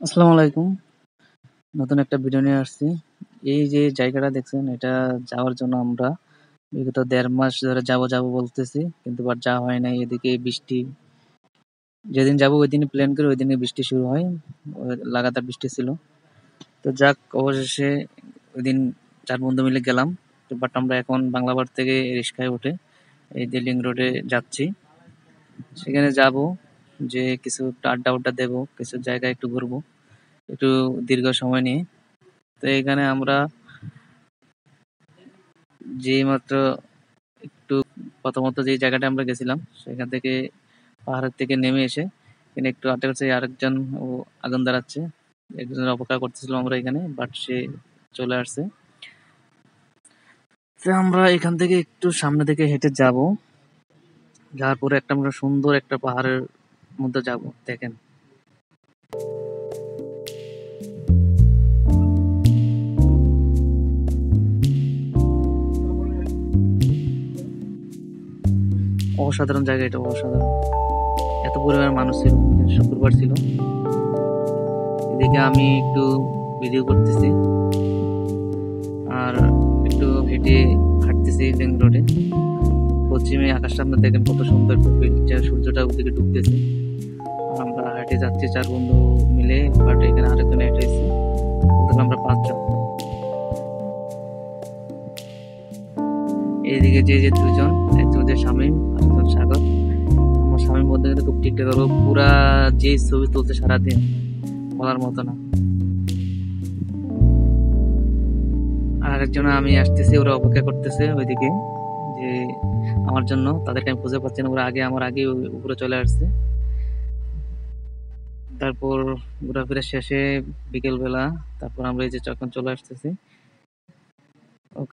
আসসালামু আলাইকুম। নতুন একটা ভিডিও নিয়ে আসছি। এই যে জায়গাটা দেখছেন এটা যাওয়ার জন্য আমরা বিগত ১.৫ মাস ধরে যাবো বলতেছি। কিন্তু যাওয়া হয় নাই। এদিকে বৃষ্টি। যেদিন যাবো ঐদিনই প্ল্যান করি, ঐদিনই বৃষ্টি শুরু হয়। লাগাতার বৃষ্টি ছিল। তো যাক অবশেষে ঐদিন ৪ বন্ধু মিলে গেলাম। আমরা এখন বাংলাবাড় থেকে রিক্সায় উঠে এই যে লিংক রোডে যাচ্ছি। সেখানে যাবো, যেয়ে কিছু একটু আড্ডা-ওড্ডা দেবো, কিছু জায়গায় একটু ঘুরবো, একটু দীর্ঘ সময় নিয়ে। তো এখানে আমরা যেইমাত্র একটু প্রথমত যে জায়গাটা আমরা গেছিলাম সেখান থেকে পাহাড়ের থেকে নেমে এসে এখানে একটু আড্ডা করছে। আরেকজন ও আগুন জ্বালাচ্ছে। একজনের অপেক্ষা করতেছিলাম আমরা এখানে, বাট সে চলে আসছে। তো আমরা এখান থেকে একটু সামনে থেকে হেঁটে যাব। যাওয়ার পরে আমরা সুন্দর একটা পাহাড়ের মধ্যে যাব। দেখেন, অসাধারণ জায়গা, এটা অসাধারণ। এত পরিমাণে মানুষ ছিল, শুক্রবার ছিল। এদিকে আমি একটু ভিডিও করতেছি আর একটু হেঁটে হাঁটতেছি লিংক রোডে। পশ্চিমে আকাশটা আপনার দেখেন কত সুন্দর, সূর্যটা ওদিকে ডুবতেছে। আর আমরা হেঁটে যাচ্ছি ৪ বন্ধু মিলে, বাট এখানে আরেকজন হেঁটে এসেছে। আমরা ৫ জন। এইদিকে যে ২ জন, একজন হচ্ছে শামীম, আরেকজন সাগর। আমার স্বামীর মধ্যে কিন্তু খুব ঠিকঠাক করবো, পুরা যে ছবি তুলছে সারাদিন, বলার মতো না। আর আরেকজন আমি আসতেছি, ওরা অপেক্ষা করতেছে ওইদিকে, যে আমার জন্য। তাদেরকে আমি খুঁজে পাচ্ছি না, ওরা আমার আগে উপরে চলে আসছে। তারপর ঘোরাফেরা শেষে বিকেল বেলা তারপর আমরা এই যে এখন চলে আসতেছি